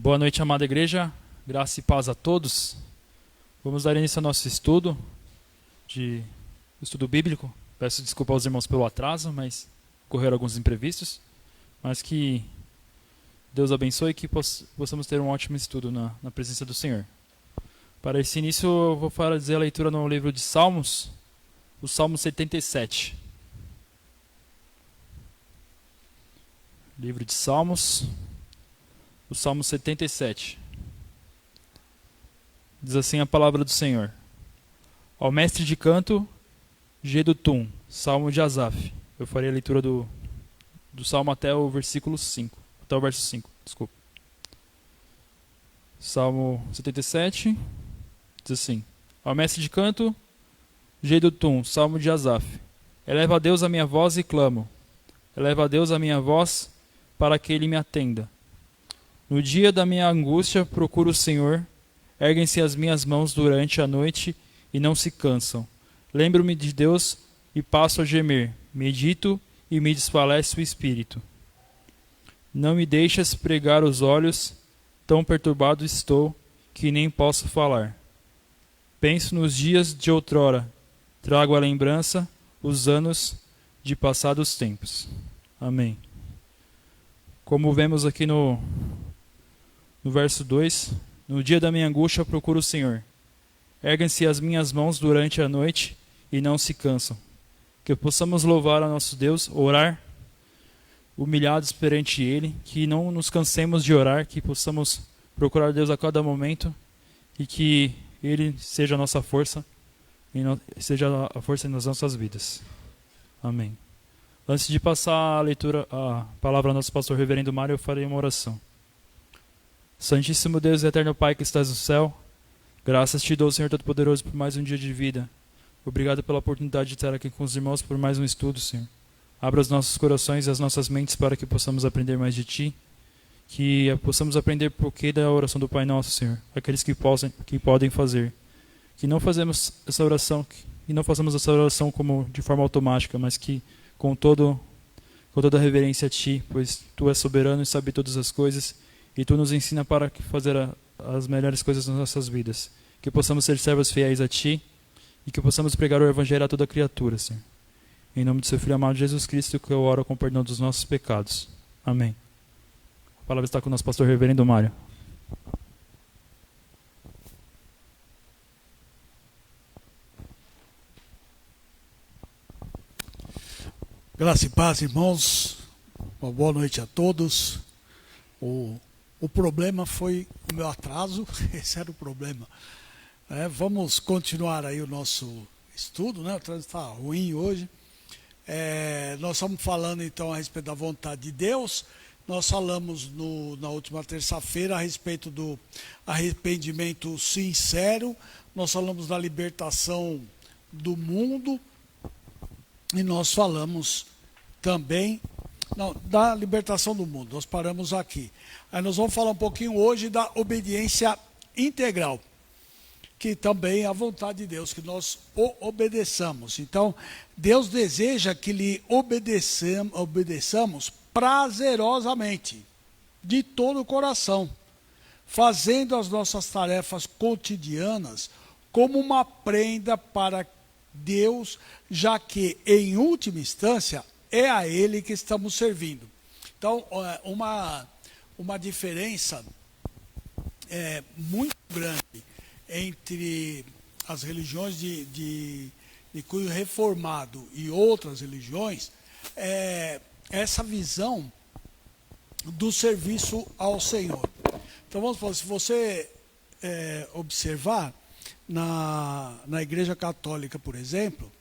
Boa noite, amada igreja. Graça e paz a todos. Vamos dar início ao nosso estudo bíblico. Peço desculpa aos irmãos pelo atraso, mas ocorreram alguns imprevistos. Mas que Deus abençoe e que possamos ter um ótimo estudo na presença do Senhor. Para esse início, eu vou fazer a leitura no livro de Salmos, o Salmo 77. Livro de Salmos, o Salmo 77. Diz assim a palavra do Senhor. Ao mestre de canto, Gedutum, Salmo de Asaf. Eu farei a leitura do Salmo até o versículo 5. Até o verso 5, desculpa. Salmo 77, diz assim. Ao mestre de canto, Gedutum, Salmo de Asaf. Eleva a Deus a minha voz e clamo. Eleva a Deus a minha voz para que Ele me atenda. No dia da minha angústia procuro o Senhor. Erguem-se as minhas mãos durante a noite e não se cansam. Lembro-me de Deus e passo a gemer. Medito e me desfalece o espírito. Não me deixas pregar os olhos, tão perturbado estou que nem posso falar. Penso nos dias de outrora, trago à lembrança os anos de passados tempos. Amém. Como vemos aqui no verso 2, no dia da minha angústia procuro o Senhor. Erguem-se as minhas mãos durante a noite e não se cansam. Que possamos louvar a nosso Deus, orar, humilhados perante Ele, que não nos cansemos de orar, que possamos procurar Deus a cada momento e que Ele seja a nossa força, seja a força nas nossas vidas. Amém. Antes de passar a palavra ao nosso pastor reverendo Mário, eu farei uma oração. Santíssimo Deus e eterno Pai que estás no céu, graças te dou, Senhor Todo-Poderoso, por mais um dia de vida. Obrigado pela oportunidade de estar aqui com os irmãos por mais um estudo, Senhor. Abra os nossos corações e as nossas mentes para que possamos aprender mais de Ti, que possamos aprender por que da oração do Pai Nosso, Senhor, aqueles que podem fazer. Que não fazemos essa oração, e não façamos essa oração como de forma automática, mas que com toda a reverência a Ti, pois Tu és soberano e sabe todas as coisas, e Tu nos ensina para fazer as melhores coisas nas nossas vidas. Que possamos ser servos fiéis a Ti e que possamos pregar o Evangelho a toda criatura, Senhor. Em nome do Seu Filho amado Jesus Cristo, que eu oro com o perdão dos nossos pecados. Amém. A palavra está com o nosso pastor reverendo Mário. Graça e paz, irmãos. Uma boa noite a todos. O problema foi o meu atraso, esse era o problema. Vamos continuar aí o nosso estudo, né? O trânsito está ruim hoje. Nós estamos falando então a respeito da vontade de Deus. Nós falamos na última terça-feira a respeito do arrependimento sincero. Nós falamos da libertação do mundo. E nós falamos também da libertação do mundo. Nós paramos aqui. Aí nós vamos falar um pouquinho hoje da obediência integral, que também é a vontade de Deus, que nós obedeçamos. Então, Deus deseja que lhe obedeçamos prazerosamente, de todo o coração, fazendo as nossas tarefas cotidianas como uma prenda para Deus, já que, em última instância, é a Ele que estamos servindo. Então, uma diferença muito grande entre as religiões de cunho reformado e outras religiões é essa visão do serviço ao Senhor. Então, vamos falar, se você observar, na Igreja Católica, por exemplo,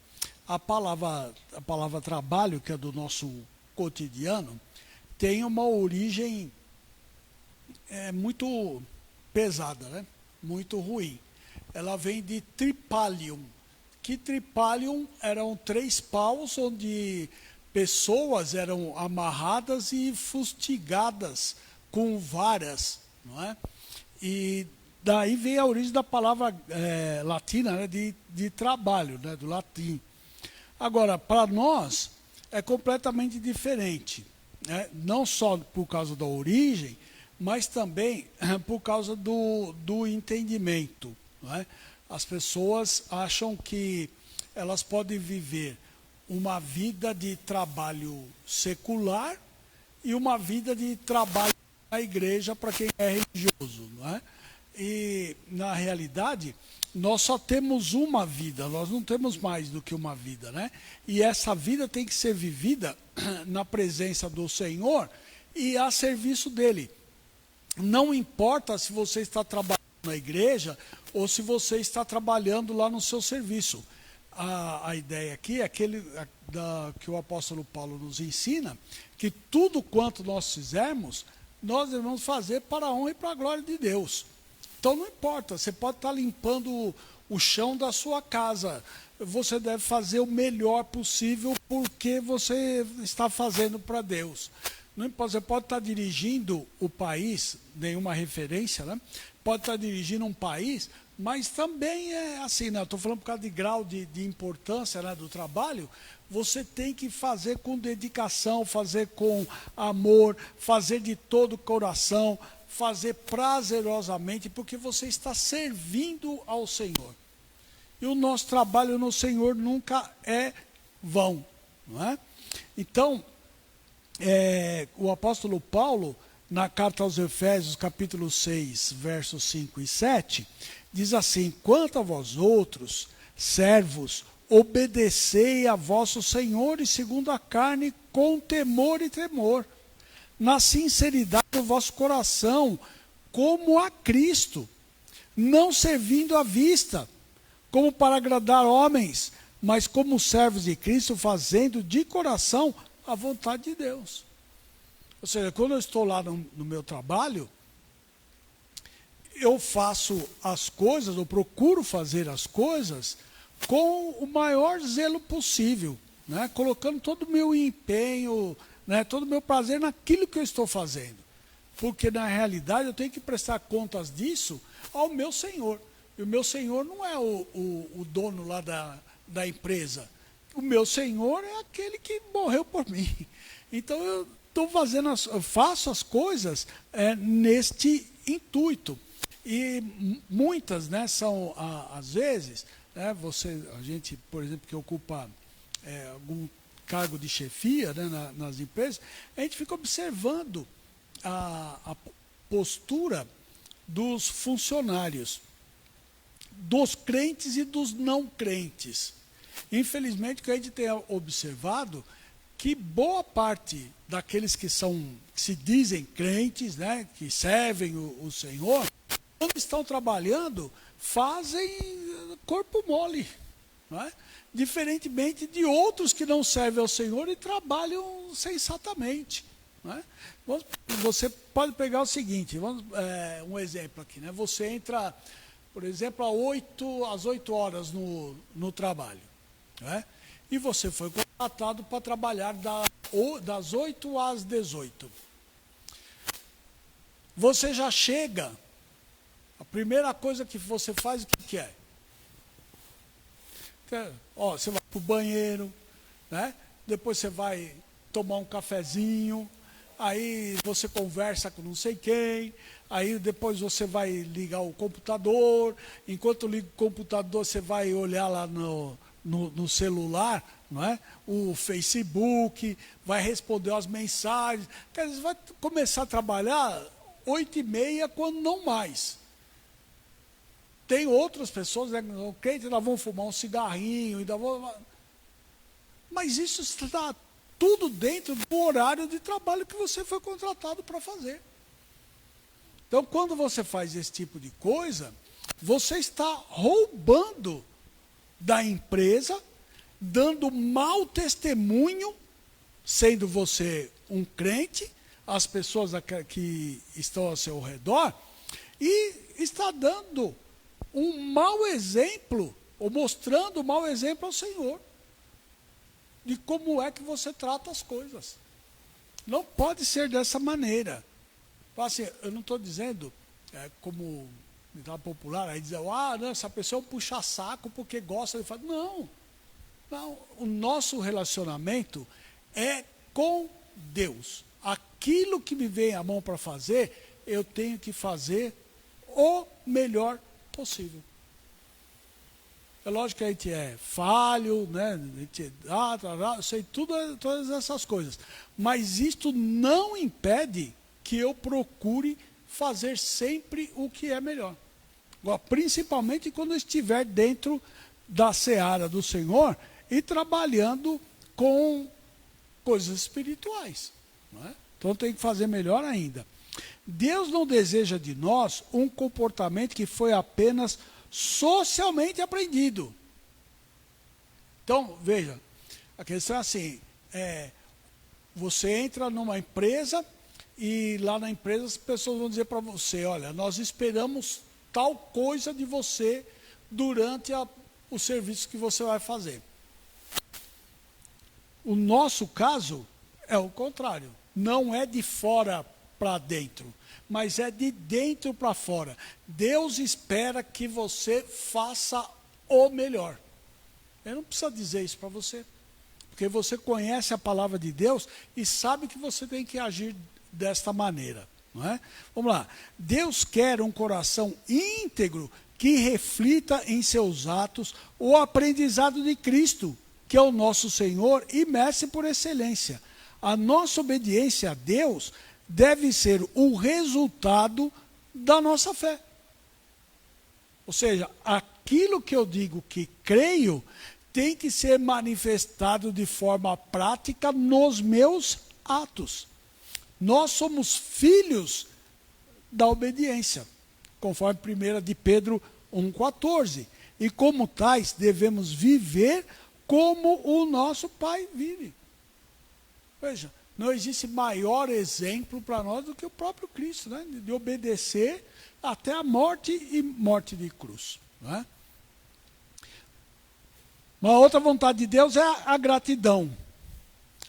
a palavra trabalho, que é do nosso cotidiano, tem uma origem muito pesada, né? Muito ruim. Ela vem de tripalium. Que tripalium eram 3 paus onde pessoas eram amarradas e fustigadas com varas, não é? E daí vem a origem da palavra latina, né, de trabalho, né, do latim. Agora, para nós, é completamente diferente, né? Não só por causa da origem, mas também por causa do entendimento. Não é? As pessoas acham que elas podem viver uma vida de trabalho secular e uma vida de trabalho na igreja para quem é religioso. Não é? E, na realidade, nós só temos uma vida, nós não temos mais do que uma vida, né? E essa vida tem que ser vivida na presença do Senhor e a serviço dele. Não importa se você está trabalhando na igreja ou se você está trabalhando lá no seu serviço. A ideia aqui é que o apóstolo Paulo nos ensina, que tudo quanto nós fizermos, nós devemos fazer para a honra e para a glória de Deus. Então não importa, você pode estar limpando o chão da sua casa, você deve fazer o melhor possível porque você está fazendo para Deus. Não importa, você pode estar dirigindo o país, nenhuma referência, né? Pode estar dirigindo um país, mas também é assim, né? Estou falando por causa de grau de importância, né, do trabalho. Você tem que fazer com dedicação, fazer com amor, fazer de todo o coração, fazer prazerosamente, porque você está servindo ao Senhor. E o nosso trabalho no Senhor nunca é vão, não é? Então, o apóstolo Paulo, na carta aos Efésios, capítulo 6, versos 5 e 7, diz assim: quanto a vós outros, servos, obedecei a vossos senhores segundo a carne, com temor e tremor, na sinceridade do vosso coração, como a Cristo, não servindo à vista, como para agradar homens, mas como servos de Cristo, fazendo de coração a vontade de Deus. Ou seja, quando eu estou lá no meu trabalho, eu faço as coisas, eu procuro fazer as coisas com o maior zelo possível, né? Colocando todo o meu empenho, né, todo o meu prazer naquilo que eu estou fazendo. Porque, na realidade, eu tenho que prestar contas disso ao meu Senhor. E o meu Senhor não é o dono lá da empresa. O meu Senhor é aquele que morreu por mim. Então, eu faço as coisas neste intuito. E muitas, né, são, às vezes, né, a gente, por exemplo, que ocupa algum cargo de chefia, né, nas empresas, a gente fica observando a postura dos funcionários, dos crentes e dos não crentes. Infelizmente, o que a gente tem observado, que boa parte daqueles que se dizem crentes, né, que servem o Senhor, quando estão trabalhando, fazem corpo mole, não é? Diferentemente de outros que não servem ao Senhor e trabalham sensatamente. Não é? Você pode pegar o seguinte, um exemplo aqui, né? Você entra, por exemplo, às 8 horas no trabalho, não é? E você foi contratado para trabalhar das 8 às 18. Você já chega, a primeira coisa que você faz, o que é? Você vai para o banheiro, né? Depois você vai tomar um cafezinho, aí você conversa com não sei quem, aí depois você vai ligar o computador, enquanto liga o computador você vai olhar lá no celular, não é? O Facebook, vai responder as mensagens, quer dizer, vai começar a trabalhar 8h30, quando não mais. Tem outras pessoas, né, que ainda vão fumar um cigarrinho, mas isso está tudo dentro do horário de trabalho que você foi contratado para fazer. Então, quando você faz esse tipo de coisa, você está roubando da empresa, dando mau testemunho, sendo você um crente, as pessoas que estão ao seu redor, e está dando um mau exemplo, ou mostrando um mau exemplo ao Senhor, de como é que você trata as coisas. Não pode ser dessa maneira. Assim, eu não estou dizendo, como está popular, aí dizer, não, essa pessoa é um puxa-saco porque gosta de fazer. Não, o nosso relacionamento é com Deus. Aquilo que me vem à mão para fazer, eu tenho que fazer o melhor possível. É lógico que a gente é falho, né? A gente eu sei todas essas coisas. Mas isto não impede que eu procure fazer sempre o que é melhor. Agora, principalmente quando eu estiver dentro da seara do Senhor e trabalhando com coisas espirituais. Não é? Então tem que fazer melhor ainda. Deus não deseja de nós um comportamento que foi apenas socialmente aprendido. Então, veja, a questão é assim, você entra numa empresa e lá na empresa as pessoas vão dizer para você, olha, nós esperamos tal coisa de você durante o serviço que você vai fazer. O nosso caso é o contrário, não é de fora para dentro, mas é de dentro para fora. Deus espera que você faça o melhor. Eu não preciso dizer isso para você, porque você conhece a palavra de Deus e sabe que você tem que agir desta maneira. Não é? Vamos lá. Deus quer um coração íntegro que reflita em seus atos o aprendizado de Cristo, que é o nosso Senhor e mestre por excelência. A nossa obediência a Deus deve ser o resultado da nossa fé. Ou seja, aquilo que eu digo que creio tem que ser manifestado de forma prática nos meus atos. Nós somos filhos da obediência, conforme 1 de Pedro 1,14. E como tais, devemos viver como o nosso Pai vive. Veja, não existe maior exemplo para nós do que o próprio Cristo, né? De obedecer até a morte e morte de cruz. Não é? Uma outra vontade de Deus é a gratidão.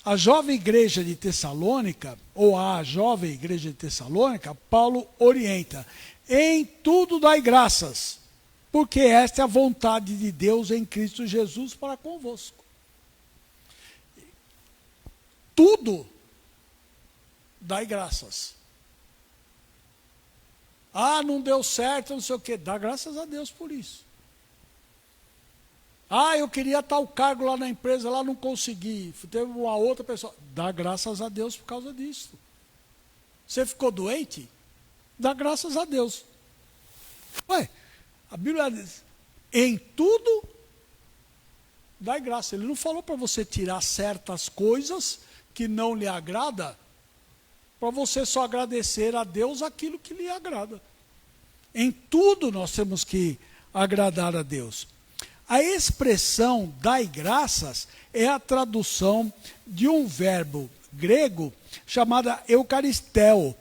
A jovem igreja de Tessalônica, ou a jovem igreja de Tessalônica, Paulo orienta: em tudo dai graças, porque esta é a vontade de Deus em Cristo Jesus para convosco. Tudo dai graças. Ah, não deu certo, não sei o quê. Dá graças a Deus por isso. Ah, eu queria tal cargo lá na empresa, lá não consegui. Teve uma outra pessoa. Dá graças a Deus por causa disso. Você ficou doente? Dá graças a Deus. Ué, a Bíblia diz, em tudo, dá graça. Ele não falou para você tirar certas coisas que não lhe agrada, para você só agradecer a Deus aquilo que lhe agrada. Em tudo nós temos que agradar a Deus. A expressão dai graças é a tradução de um verbo grego chamado eucaristeo,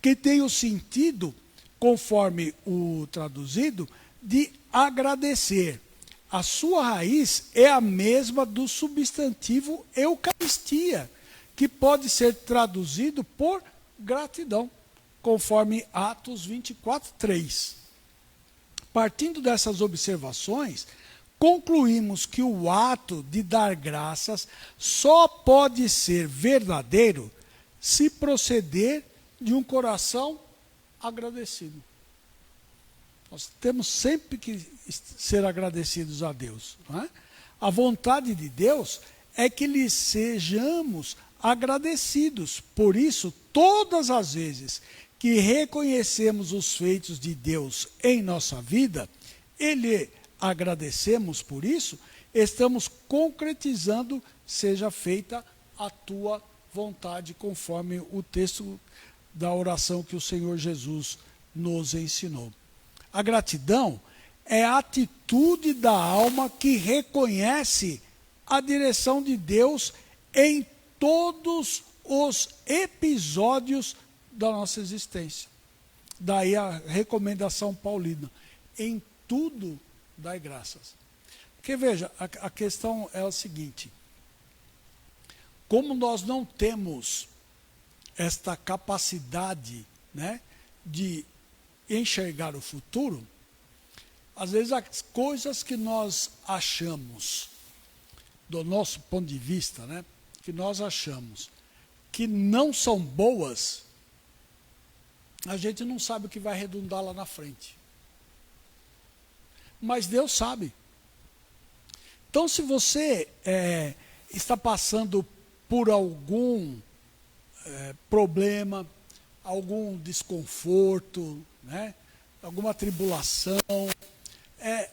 que tem o sentido, conforme o traduzido, de agradecer. A sua raiz é a mesma do substantivo eucaristia, que pode ser traduzido por gratidão, conforme Atos 24:3. Partindo dessas observações, concluímos que o ato de dar graças só pode ser verdadeiro se proceder de um coração agradecido. Nós temos sempre que ser agradecidos a Deus. Não é? A vontade de Deus é que lhe sejamos agradecidos. Por isso, todas as vezes que reconhecemos os feitos de Deus em nossa vida, Ele agradecemos por isso, estamos concretizando, seja feita a tua vontade, conforme o texto da oração que o Senhor Jesus nos ensinou. A gratidão é a atitude da alma que reconhece a direção de Deus em todos os episódios da nossa existência. Daí a recomendação paulina: em tudo dai graças. Porque veja, a questão é a seguinte: como nós não temos esta capacidade, né, de enxergar o futuro, às vezes as coisas que nós achamos, do nosso ponto de vista, né, que nós achamos que não são boas, A gente não sabe o que vai redundar lá na frente. Mas Deus sabe. Então, se você está passando por algum problema, algum desconforto, né, alguma tribulação,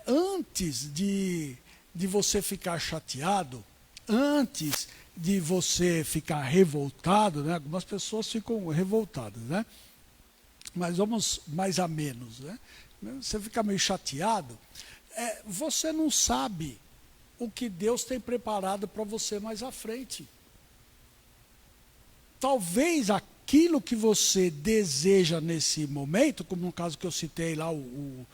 antes de você ficar chateado, antes de você ficar revoltado, né, algumas pessoas ficam revoltadas, né, mas vamos mais a menos, né, você fica meio chateado, você não sabe o que Deus tem preparado para você mais à frente. Talvez aquilo que você deseja nesse momento, como no caso que eu citei lá, o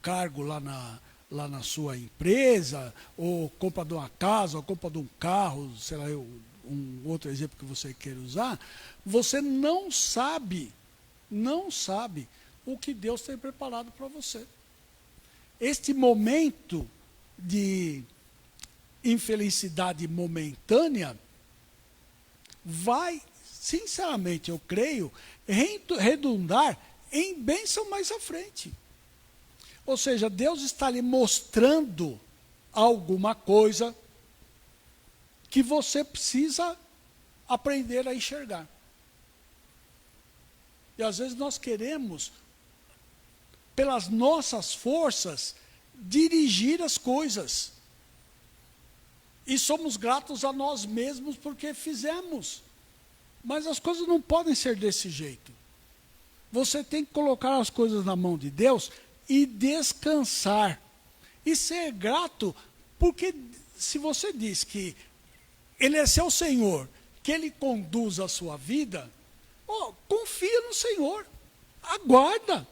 cargo lá na sua empresa, ou compra de uma casa, ou compra de um carro, sei lá, um outro exemplo que você queira usar, você não sabe o que Deus tem preparado para você. Este momento de infelicidade momentânea vai, sinceramente, eu creio, redundar em bênção mais à frente. Ou seja, Deus está lhe mostrando alguma coisa que você precisa aprender a enxergar. E às vezes nós queremos, pelas nossas forças, dirigir as coisas. E somos gratos a nós mesmos porque fizemos. Mas as coisas não podem ser desse jeito. Você tem que colocar as coisas na mão de Deus e descansar. E ser grato, porque se você diz que Ele é seu Senhor, que Ele conduz a sua vida, confia no Senhor, aguarda.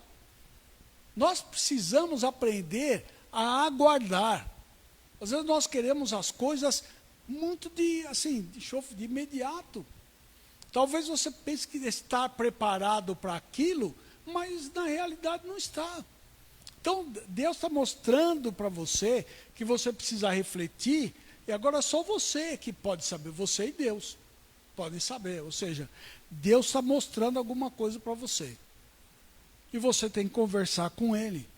Nós precisamos aprender a aguardar. Às vezes nós queremos as coisas muito de imediato. Talvez você pense que está preparado para aquilo, mas na realidade não está. Então, Deus está mostrando para você que você precisa refletir, e agora só você que pode saber, você e Deus podem saber. Ou seja, Deus está mostrando alguma coisa para você. E você tem que conversar com Ele.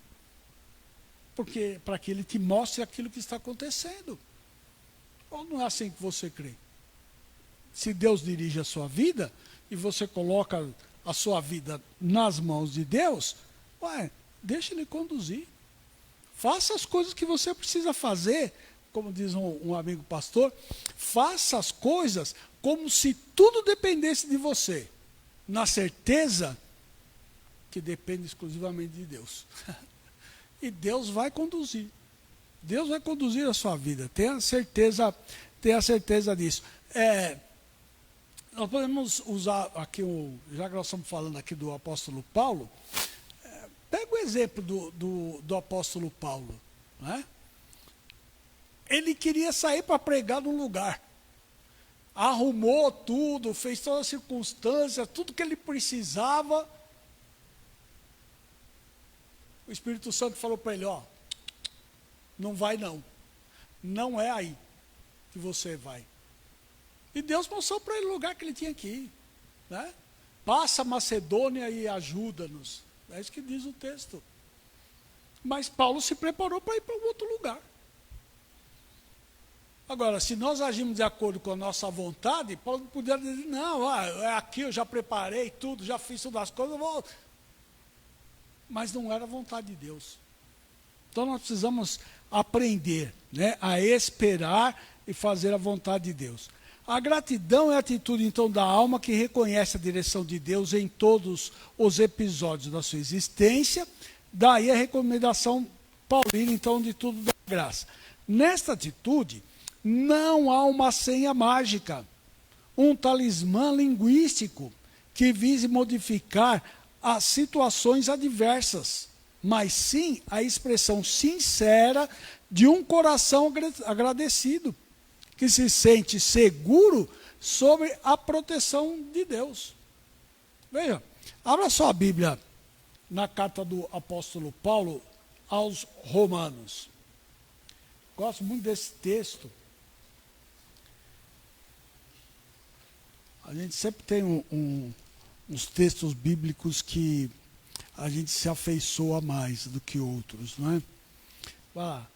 Porque para que Ele te mostre aquilo que está acontecendo. Ou não é assim que você crê? Se Deus dirige a sua vida, e você coloca a sua vida nas mãos de Deus, deixa Ele conduzir. Faça as coisas que você precisa fazer, como diz um amigo pastor, faça as coisas como se tudo dependesse de você, na certeza que depende exclusivamente de Deus. E Deus vai conduzir. Deus vai conduzir a sua vida. Tenha certeza disso. Nós podemos usar aqui, já que nós estamos falando aqui do apóstolo Paulo, pega o exemplo do apóstolo Paulo. Né? Ele queria sair para pregar num lugar. Arrumou tudo, fez todas as circunstâncias, tudo que ele precisava. O Espírito Santo falou para ele, não vai não. Não é aí que você vai. E Deus mostrou para ele o lugar que ele tinha que ir. Né? Passa a Macedônia e ajuda-nos. É isso que diz o texto. Mas Paulo se preparou para ir para um outro lugar. Agora, se nós agimos de acordo com a nossa vontade, Paulo poderia dizer, não, aqui eu já preparei tudo, já fiz todas as coisas, eu vou... Mas não era a vontade de Deus. Então nós precisamos aprender, né, a esperar e fazer a vontade de Deus. A gratidão é a atitude, então, da alma que reconhece a direção de Deus em todos os episódios da sua existência. Daí a recomendação paulina, então, de tudo da graça. Nesta atitude, não há uma senha mágica, um talismã linguístico que vise modificar as situações adversas, mas sim a expressão sincera de um coração agradecido, que se sente seguro sobre a proteção de Deus. Veja, abra sua Bíblia na carta do apóstolo Paulo aos Romanos. Gosto muito desse texto. A gente sempre tem uns textos bíblicos que a gente se afeiçoa mais do que outros, não é? Vai lá,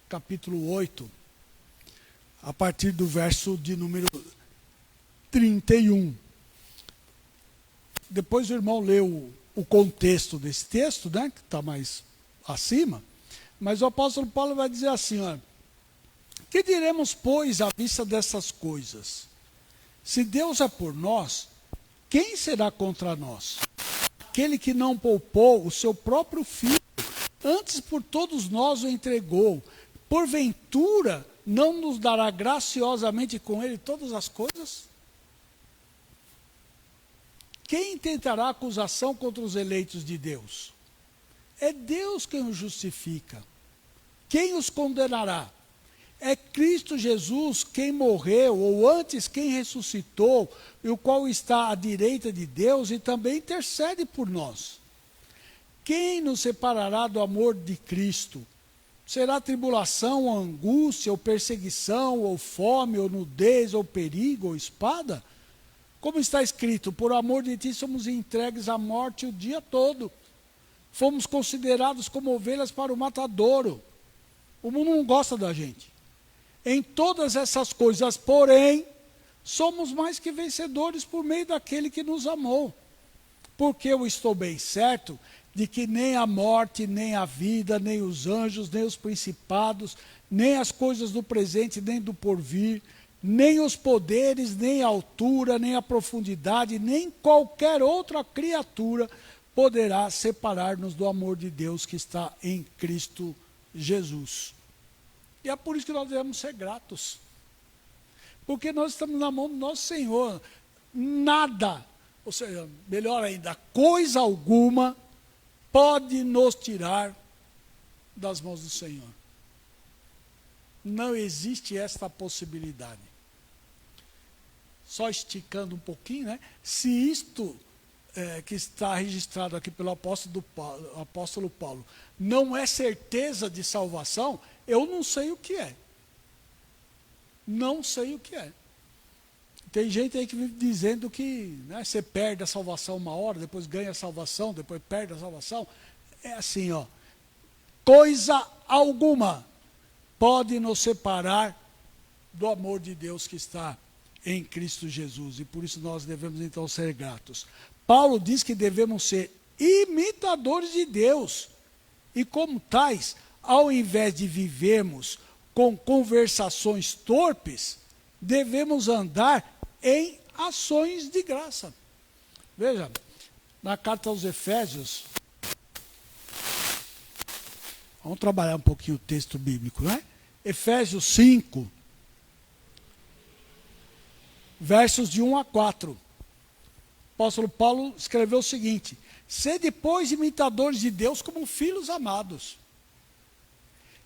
capítulo 8, a partir do verso de número 31. Depois o irmão leu o contexto desse texto, né, que está mais acima, mas o apóstolo Paulo vai dizer assim, ó, que diremos, pois, à vista dessas coisas? Se Deus é por nós, quem será contra nós? Aquele que não poupou o seu próprio filho, antes por todos nós o entregou, porventura não nos dará graciosamente com ele todas as coisas? Quem tentará acusação contra os eleitos de Deus? É Deus quem os justifica. Quem os condenará? É Cristo Jesus quem morreu, ou antes quem ressuscitou, e o qual está à direita de Deus e também intercede por nós. Quem nos separará do amor de Cristo? Será tribulação, ou angústia, ou perseguição, ou fome, ou nudez, ou perigo, ou espada? Como está escrito, por amor de ti somos entregues à morte o dia todo. Fomos considerados como ovelhas para o matadouro. O mundo não gosta da gente. Em todas essas coisas, porém, somos mais que vencedores por meio daquele que nos amou. Porque eu estou bem certo de que nem a morte, nem a vida, nem os anjos, nem os principados, nem as coisas do presente, nem do porvir, nem os poderes, nem a altura, nem a profundidade, nem qualquer outra criatura poderá separar-nos do amor de Deus que está em Cristo Jesus. E é por isso que nós devemos ser gratos. Porque nós estamos na mão do nosso Senhor. Nada, ou seja, melhor ainda, coisa alguma pode nos tirar das mãos do Senhor. Não existe esta possibilidade. Só esticando um pouquinho, né? Se isto que está registrado aqui pelo apóstolo Paulo não é certeza de salvação, eu não sei o que é. Não sei o que é. Tem gente aí que vive dizendo que, né, você perde a salvação uma hora, depois ganha a salvação, depois perde a salvação. É assim, ó. Coisa alguma pode nos separar do amor de Deus que está em Cristo Jesus. E por isso nós devemos então ser gratos. Paulo diz que devemos ser imitadores de Deus. E como tais, ao invés de vivermos com conversações torpes, devemos andar em ações de graça. Veja, na carta aos Efésios, vamos trabalhar um pouquinho o texto bíblico, né? Efésios 5, versos de 1 a 4. O apóstolo Paulo escreveu o seguinte: sede, pois, imitadores de Deus como filhos amados,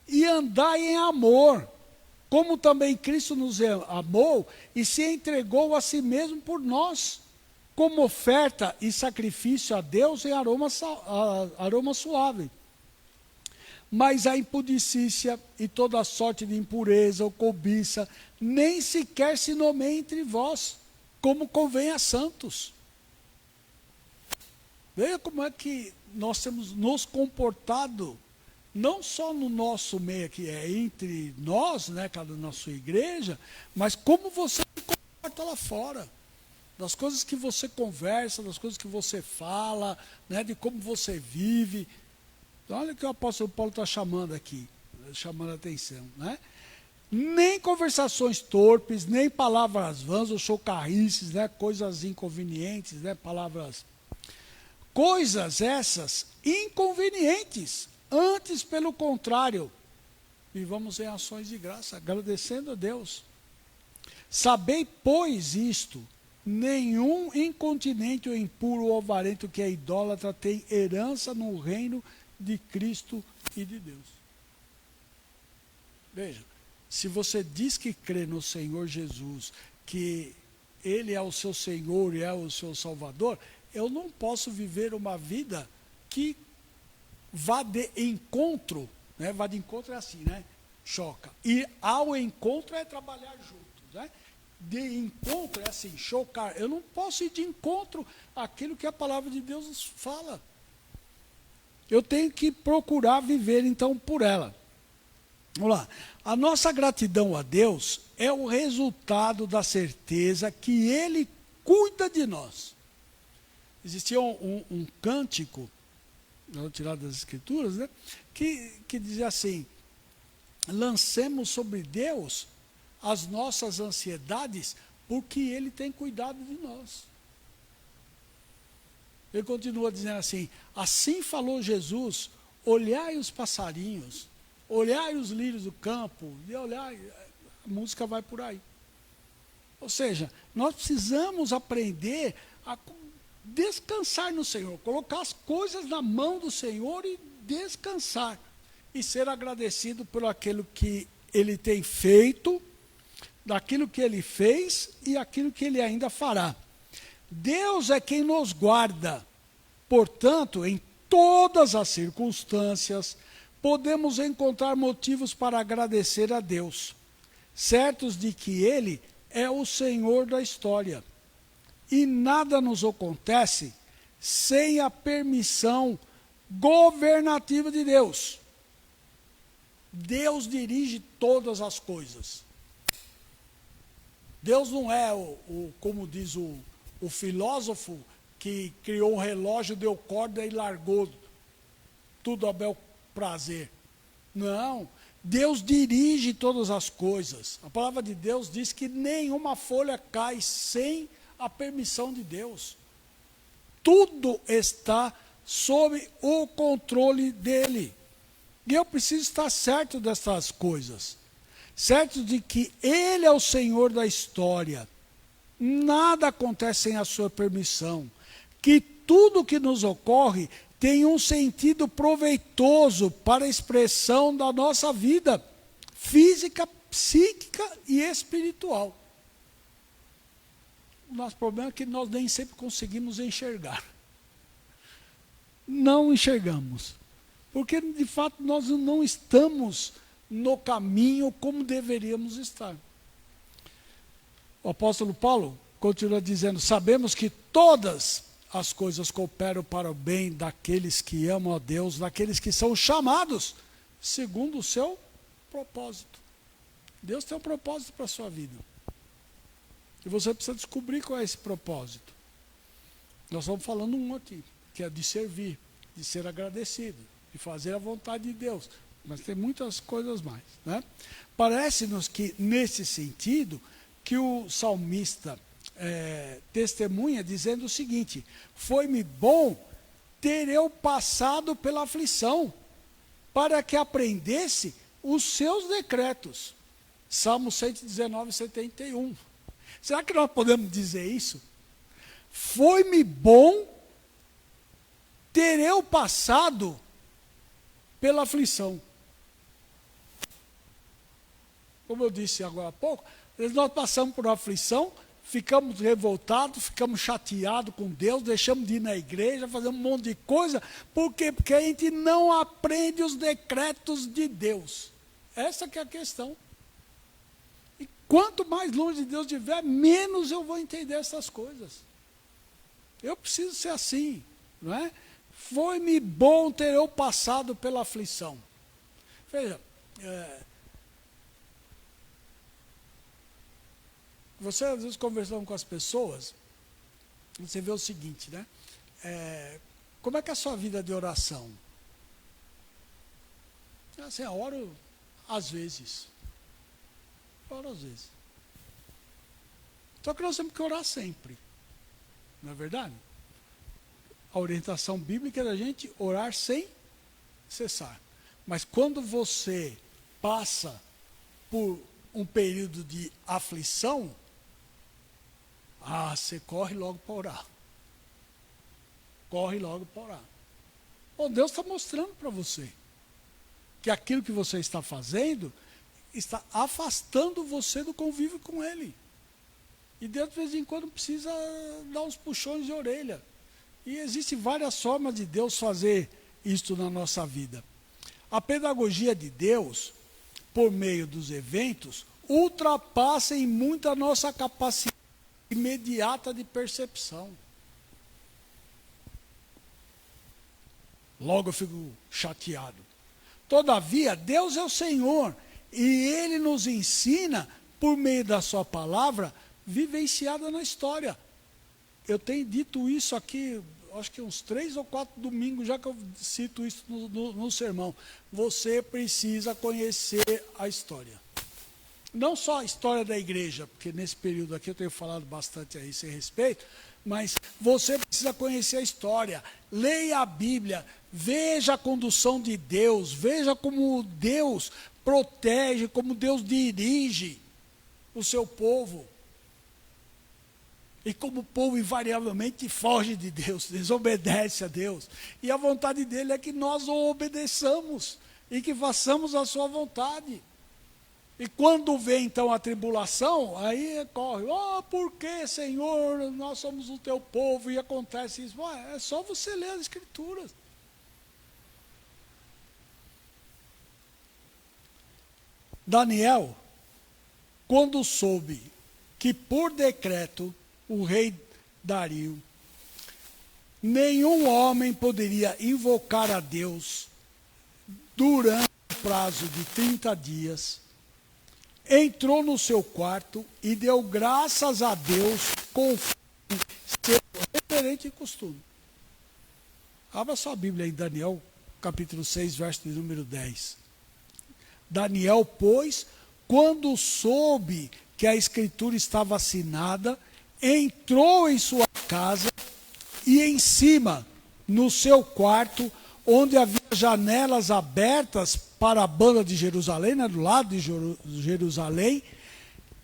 e andai em amor, como também Cristo nos amou e se entregou a si mesmo por nós, como oferta e sacrifício a Deus em aroma suave. Mas a impudicícia e toda sorte de impureza ou cobiça nem sequer se nomeia entre vós, como convém a santos. Veja como é que nós temos nos comportado, não só no nosso meio, que é entre nós, né, cada na sua igreja, mas como você se comporta lá fora. Das coisas que você conversa, das coisas que você fala, né, de como você vive. Então, olha o que o apóstolo Paulo está chamando aqui, chamando a atenção, né? Nem conversações torpes, nem palavras vãs ou chocarrices, né, coisas inconvenientes, né, coisas essas inconvenientes. Antes, pelo contrário, vivamos em ações de graça, agradecendo a Deus. Sabei, pois, isto: nenhum incontinente ou impuro ou avarento que é idólatra tem herança no reino de Cristo e de Deus. Veja, se você diz que crê no Senhor Jesus, que Ele é o seu Senhor e é o seu Salvador, eu não posso viver uma vida que vá de encontro, né? Vá de encontro é assim, né? Choca. E ao encontro é trabalhar juntos, né? de encontro, é assim, chocar. Eu não posso ir de encontro àquilo que a palavra de Deus fala. Eu tenho que procurar viver, então, por ela. Vamos lá. A nossa gratidão a Deus é o resultado da certeza que Ele cuida de nós. Existia um cântico, tirado das Escrituras, né, que dizia assim: lancemos sobre Deus as nossas ansiedades, porque Ele tem cuidado de nós. Ele continua dizendo assim: assim falou Jesus, olhai os passarinhos, olhai os lírios do campo, e olhai, a música vai por aí. Ou seja, nós precisamos aprender a descansar no Senhor, colocar as coisas na mão do Senhor e descansar. E ser agradecido por aquilo que Ele tem feito, daquilo que Ele fez e aquilo que Ele ainda fará. Deus é quem nos guarda. Portanto, em todas as circunstâncias, podemos encontrar motivos para agradecer a Deus, certos de que Ele é o Senhor da história. E nada nos acontece sem a permissão governativa de Deus. Deus dirige todas as coisas. Deus não é como diz o filósofo que criou um relógio, deu corda e largou tudo a bel prazer. Não, Deus dirige todas as coisas. A palavra de Deus diz que nenhuma folha cai sem a permissão de Deus. Tudo está sob o controle dele. E eu preciso estar certo dessas coisas. Certo de que Ele é o Senhor da história. Nada acontece sem a sua permissão. Que tudo que nos ocorre tem um sentido proveitoso para a expressão da nossa vida física, psíquica e espiritual. O nosso problema é que nós nem sempre conseguimos enxergar. Não enxergamos. Porque, de fato, nós não estamos no caminho como deveríamos estar. O apóstolo Paulo continua dizendo: sabemos que todas as coisas cooperam para o bem daqueles que amam a Deus, daqueles que são chamados segundo o seu propósito. Deus tem um propósito para a sua vida. E você precisa descobrir qual é esse propósito. Nós estamos falando um aqui, que é de servir, de ser agradecido, de fazer a vontade de Deus. Mas tem muitas coisas mais, né? Parece-nos que, nesse sentido, que o salmista testemunha dizendo o seguinte: foi-me bom ter eu passado pela aflição, para que aprendesse os seus decretos. Salmo 119, 71. Será que nós podemos dizer isso? Foi-me bom ter eu passado pela aflição. Como eu disse agora há pouco, nós passamos por uma aflição, ficamos revoltados, ficamos chateados com Deus, deixamos de ir na igreja, fazemos um monte de coisa. Por quê? Porque a gente não aprende os decretos de Deus. Essa que é a questão. E quanto mais longe de Deus estiver, menos eu vou entender essas coisas. Eu preciso ser assim, não é? Foi-me bom ter eu passado pela aflição. Veja, você às vezes conversando com as pessoas, você vê o seguinte, né? Como é que é a sua vida de oração? Assim, eu oro às vezes. Oro às vezes. Só que nós temos que orar sempre. Não é verdade? A orientação bíblica é da gente orar sem cessar. Mas quando você passa por um período de aflição, você corre logo para orar. Corre logo para orar. Deus está mostrando para você que aquilo que você está fazendo está afastando você do convívio com Ele. E Deus, de vez em quando, precisa dar uns puxões de orelha. E existem várias formas de Deus fazer isto na nossa vida. A pedagogia de Deus, por meio dos eventos, ultrapassa em muito a nossa capacidade imediata de percepção. Logo eu fico chateado. Todavia, Deus é o Senhor, e Ele nos ensina, por meio da sua palavra, vivenciada na história. Eu tenho dito isso aqui, acho que uns 3 ou 4 domingos, já que eu cito isso no sermão. Você precisa conhecer a história. Não só a história da igreja, porque nesse período aqui eu tenho falado bastante a esse respeito, mas você precisa conhecer a história. Leia a Bíblia, veja a condução de Deus, veja como Deus protege, como Deus dirige o seu povo. E como o povo invariavelmente foge de Deus, desobedece a Deus. E a vontade dele é que nós o obedeçamos e que façamos a sua vontade. E quando vem então a tribulação, aí corre, por que, Senhor, nós somos o teu povo, e acontece isso. É só você ler as Escrituras. Daniel, quando soube que por decreto o rei Dario, nenhum homem poderia invocar a Deus durante o prazo de 30 dias, entrou no seu quarto e deu graças a Deus conforme seu reverente costume. Abra sua Bíblia em Daniel, capítulo 6, verso de número 10. Daniel, pois, quando soube que a escritura estava assinada, entrou em sua casa e em cima, no seu quarto, onde havia janelas abertas para a banda de Jerusalém, do lado de Jerusalém,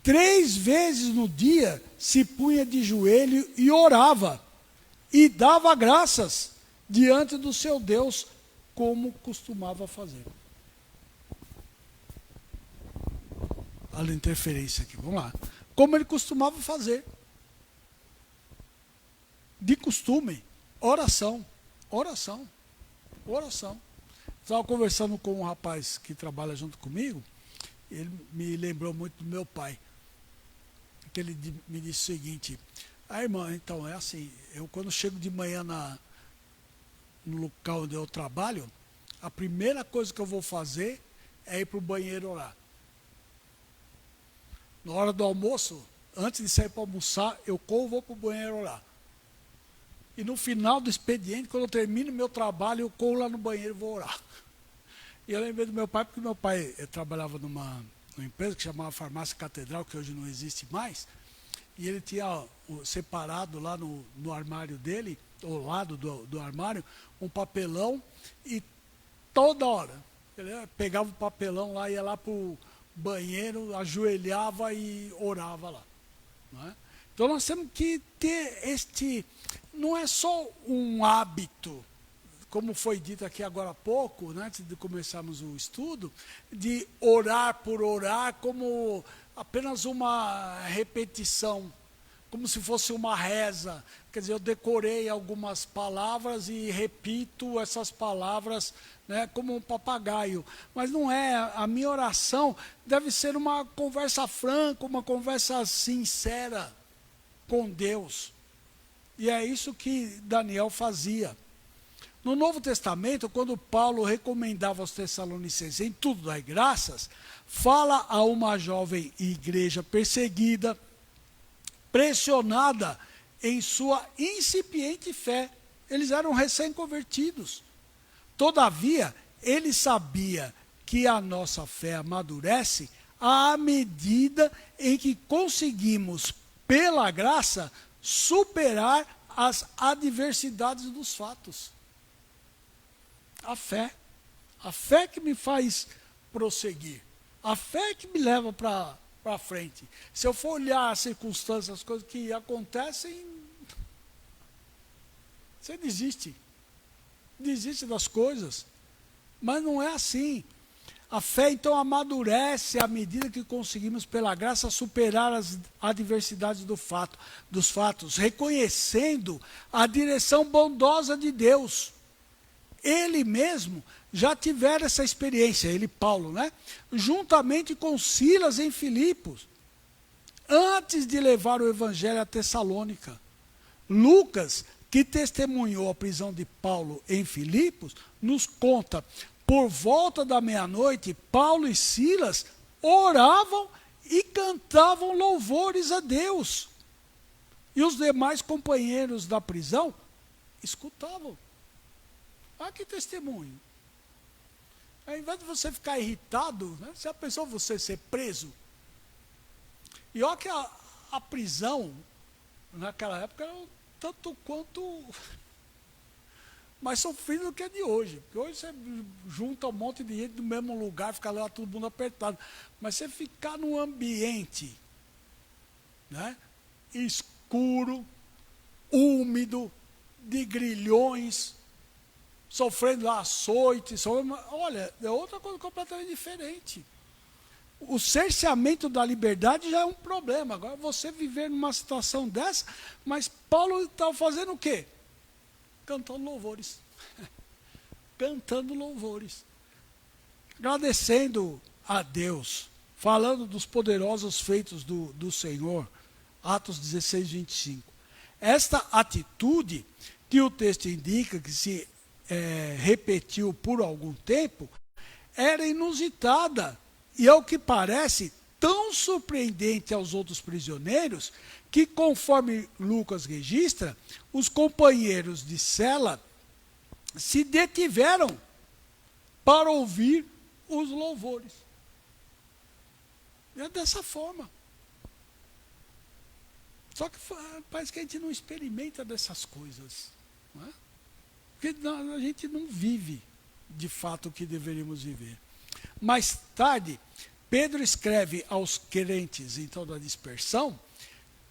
3 vezes no dia se punha de joelho e orava, e dava graças diante do seu Deus, como costumava fazer. Olha a interferência aqui, vamos lá. Como ele costumava fazer. De costume, oração. Estava conversando com um rapaz que trabalha junto comigo, ele me lembrou muito do meu pai. Que ele me disse o seguinte: irmã, então é assim, eu quando chego de manhã no local onde eu trabalho, a primeira coisa que eu vou fazer é ir para o banheiro orar. Na hora do almoço, antes de sair para almoçar, eu vou para o banheiro orar. E no final do expediente, quando eu termino meu trabalho, eu corro lá no banheiro e vou orar. E eu lembrei do meu pai, porque meu pai trabalhava numa empresa que chamava Farmácia Catedral, que hoje não existe mais. E ele tinha separado lá no armário dele, ao lado do armário, um papelão. E toda hora, ele pegava o papelão lá, ia lá para o banheiro, ajoelhava e orava lá. Não é? Então nós temos que ter não é só um hábito, como foi dito aqui agora há pouco, né, antes de começarmos o estudo, de orar por orar como apenas uma repetição, como se fosse uma reza. Quer dizer, eu decorei algumas palavras e repito essas palavras, né, como um papagaio. Mas não é, a minha oração deve ser uma conversa franca, uma conversa sincera com Deus. E é isso que Daniel fazia. No Novo Testamento, quando Paulo recomendava aos Tessalonicenses em tudo dar graças, fala a uma jovem igreja perseguida, pressionada em sua incipiente fé. Eles eram recém-convertidos. Todavia, ele sabia que a nossa fé amadurece à medida em que conseguimos, pela graça, superar as adversidades dos fatos. A fé que me faz prosseguir, a fé que me leva para frente. Se eu for olhar as circunstâncias, as coisas que acontecem, você desiste das coisas, mas não é assim. A fé então amadurece à medida que conseguimos, pela graça, superar as adversidades dos fatos, reconhecendo a direção bondosa de Deus. ele mesmo já tivera essa experiência, ele, Paulo, né? Juntamente com Silas em Filipos, antes de levar o evangelho a Tessalônica. Lucas, que testemunhou a prisão de Paulo em Filipos, nos conta, por volta da meia-noite, Paulo e Silas oravam e cantavam louvores a Deus. E os demais companheiros da prisão escutavam. Ah, que testemunho. Ao invés de você ficar irritado, né, você já pensou você ser preso? E olha que a prisão, naquela época, era tanto quanto mais sofrido do que a de hoje. Porque hoje você junta um monte de gente no mesmo lugar, fica lá todo mundo apertado. Mas você ficar num ambiente, né, escuro, úmido, de grilhões, sofrendo açoite, olha, é outra coisa completamente diferente. O cerceamento da liberdade já é um problema. Agora você viver numa situação dessa, mas Paulo está fazendo o quê? Cantando louvores. Cantando louvores. Agradecendo a Deus. Falando dos poderosos feitos do Senhor. Atos 16, 25. Esta atitude que o texto indica que se repetiu por algum tempo, era inusitada. E ao que parece, tão surpreendente aos outros prisioneiros, que conforme Lucas registra, os companheiros de cela se detiveram para ouvir os louvores. É dessa forma. Só que parece que a gente não experimenta dessas coisas. Não é? Porque a gente não vive, de fato, o que deveríamos viver. Mais tarde, Pedro escreve aos crentes, então, da dispersão,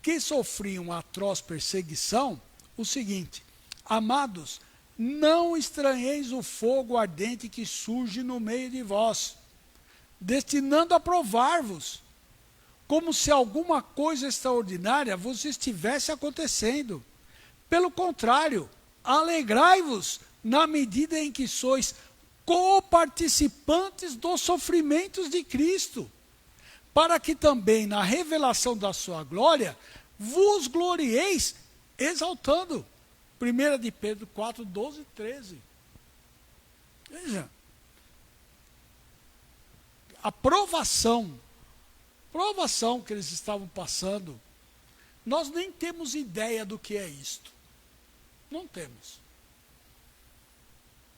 que sofriam atroz perseguição, o seguinte: amados, não estranheis o fogo ardente que surge no meio de vós, destinando a provar-vos, como se alguma coisa extraordinária vos estivesse acontecendo. Pelo contrário, alegrai-vos na medida em que sois coparticipantes dos sofrimentos de Cristo, para que também na revelação da sua glória vos glorieis exaltando. 1 de Pedro 4, 12 e 13. Veja, a provação que eles estavam passando, nós nem temos ideia do que é isto. Não temos.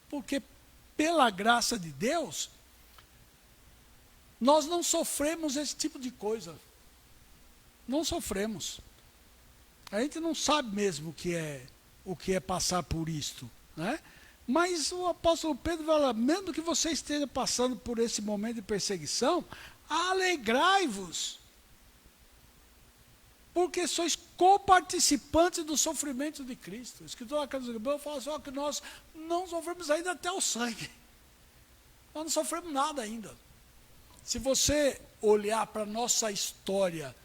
Porque pela graça de Deus, nós não sofremos esse tipo de coisa. Não sofremos. A gente não sabe mesmo o que é passar por isto, né? Mas o apóstolo Pedro fala, mesmo que você esteja passando por esse momento de perseguição, alegrai-vos, porque sois coparticipantes do sofrimento de Cristo. O escritor da Carta dos Hebreus fala só que nós não sofremos ainda até o sangue. Nós não sofremos nada ainda. Se você olhar para a nossa história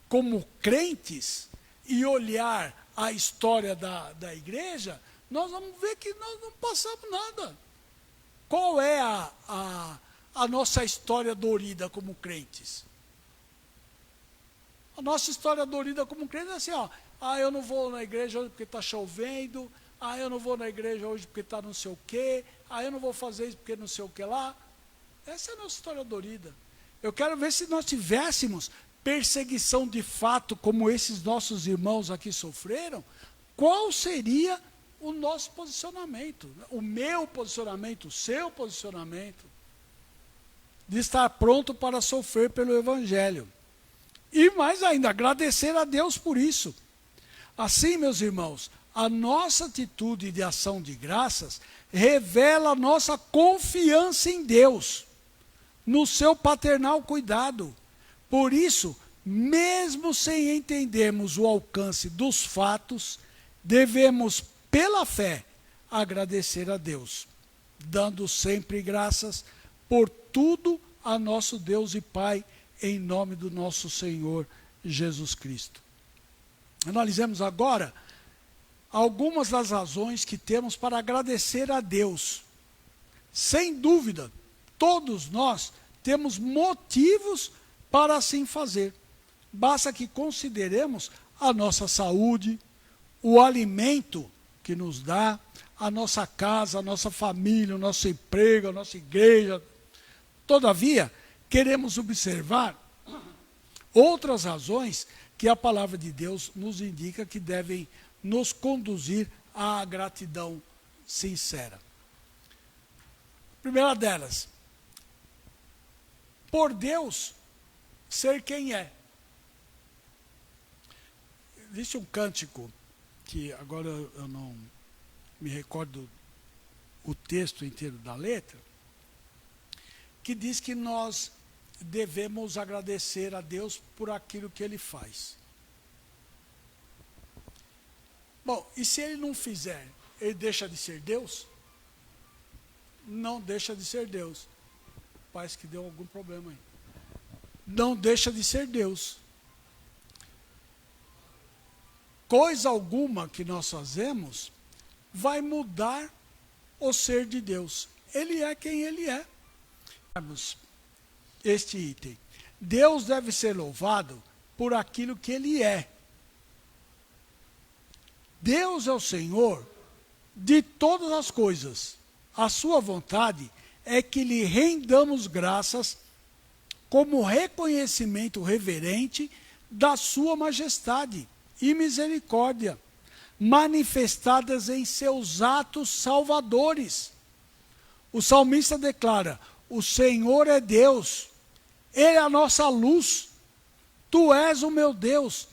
como crentes e olhar a história da igreja, nós vamos ver que nós não passamos nada. Qual é a nossa história dorida como crentes? A nossa história dorida como crentes é assim, ó. Eu não vou na igreja hoje porque está chovendo. Eu não vou na igreja hoje porque está não sei o quê. Eu não vou fazer isso porque não sei o que lá. Essa é a nossa história dorida. Eu quero ver se nós tivéssemos perseguição de fato, como esses nossos irmãos aqui sofreram, qual seria o nosso posicionamento? O meu posicionamento, o seu posicionamento, de estar pronto para sofrer pelo Evangelho. E mais ainda, agradecer a Deus por isso. Assim, meus irmãos, a nossa atitude de ação de graças revela a nossa confiança em Deus, no seu paternal cuidado. Por isso, mesmo sem entendermos o alcance dos fatos, devemos, pela fé, agradecer a Deus, dando sempre graças por tudo a nosso Deus e Pai, em nome do nosso Senhor Jesus Cristo. Analisemos agora algumas das razões que temos para agradecer a Deus. Sem dúvida, todos nós temos motivos para assim fazer. Basta que consideremos a nossa saúde, o alimento que nos dá, a nossa casa, a nossa família, o nosso emprego, a nossa igreja. Todavia, queremos observar outras razões que a palavra de Deus nos indica que devem nos conduzir à gratidão sincera. Primeira delas, por Deus ser quem é. Existe um cântico, que agora eu não me recordo o texto inteiro da letra, que diz que nós devemos agradecer a Deus por aquilo que Ele faz. Bom, e se Ele não fizer, Ele deixa de ser Deus? Não deixa de ser Deus. Parece que deu algum problema aí. Não deixa de ser Deus. Coisa alguma que nós fazemos vai mudar o ser de Deus. Ele é quem Ele é. Vamos este item. Deus deve ser louvado por aquilo que Ele é. Deus é o Senhor de todas as coisas. A sua vontade é que lhe rendamos graças como reconhecimento reverente da sua majestade e misericórdia, manifestadas em seus atos salvadores. O salmista declara: o Senhor é Deus, Ele é a nossa luz, Tu és o meu Deus,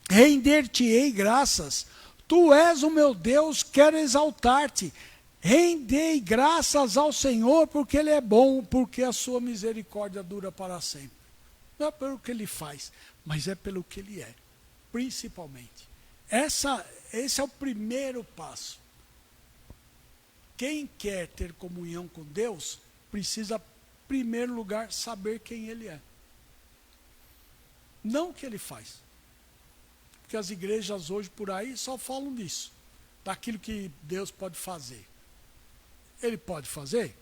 render-te-ei graças, Tu és o meu Deus, quero exaltar-te, rendei graças ao Senhor, porque Ele é bom, porque a sua misericórdia dura para sempre. Não é pelo que Ele faz, mas é pelo que Ele é, principalmente. Esse é o primeiro passo. Quem quer ter comunhão com Deus, precisa, em primeiro lugar, saber quem Ele é. Não o que Ele faz. Porque as igrejas hoje por aí só falam disso, daquilo que Deus pode fazer. Ele pode fazer?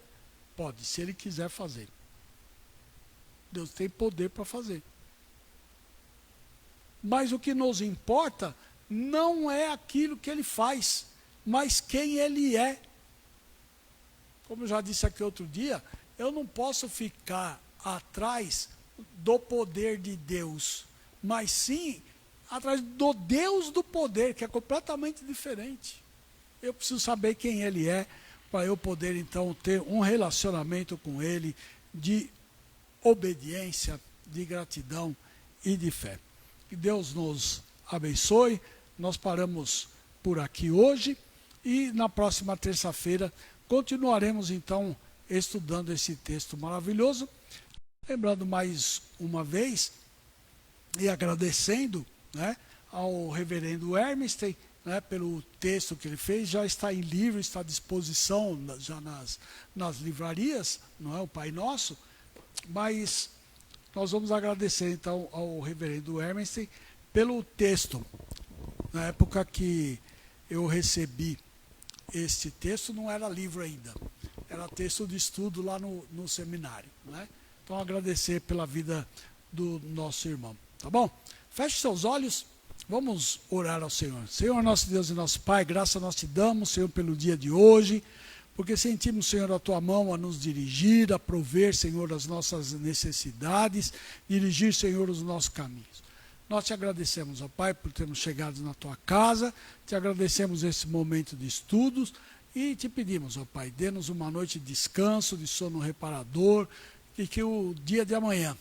Pode, se Ele quiser fazer. Deus tem poder para fazer. Mas o que nos importa não é aquilo que Ele faz, mas quem Ele é. Como eu já disse aqui outro dia, eu não posso ficar atrás do poder de Deus, mas sim atrás do Deus do poder, que é completamente diferente. Eu preciso saber quem Ele é, para eu poder então ter um relacionamento com Ele de obediência, de gratidão e de fé. Que Deus nos abençoe. Nós paramos por aqui hoje e na próxima terça-feira continuaremos então estudando esse texto maravilhoso. Lembrando mais uma vez e agradecendo, né, ao reverendo Hermestein, né, pelo texto que ele fez. Já está em livro, está à disposição já nas livrarias, não é, o Pai Nosso. Mas nós vamos agradecer então ao reverendo Hermestein pelo texto. Na época que eu recebi este texto, não era livro ainda, era texto de estudo lá no seminário, né? Então agradecer pela vida do nosso irmão, tá bom? Feche seus olhos, vamos orar ao Senhor. Senhor, nosso Deus e nosso Pai, graça nós te damos, Senhor, pelo dia de hoje, porque sentimos, Senhor, a Tua mão a nos dirigir, a prover, Senhor, as nossas necessidades, dirigir, Senhor, os nossos caminhos. Nós te agradecemos, ó Pai, por termos chegado na Tua casa, te agradecemos esse momento de estudos e te pedimos, ó Pai, dê-nos uma noite de descanso, de sono reparador, e que o dia de amanhã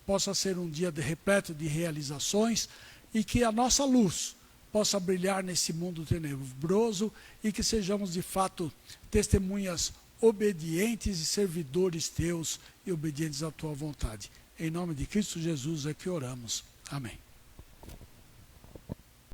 possa ser um dia repleto de realizações e que a nossa luz possa brilhar nesse mundo tenebroso e que sejamos de fato testemunhas obedientes e servidores teus e obedientes à tua vontade. Em nome de Cristo Jesus é que oramos. Amém.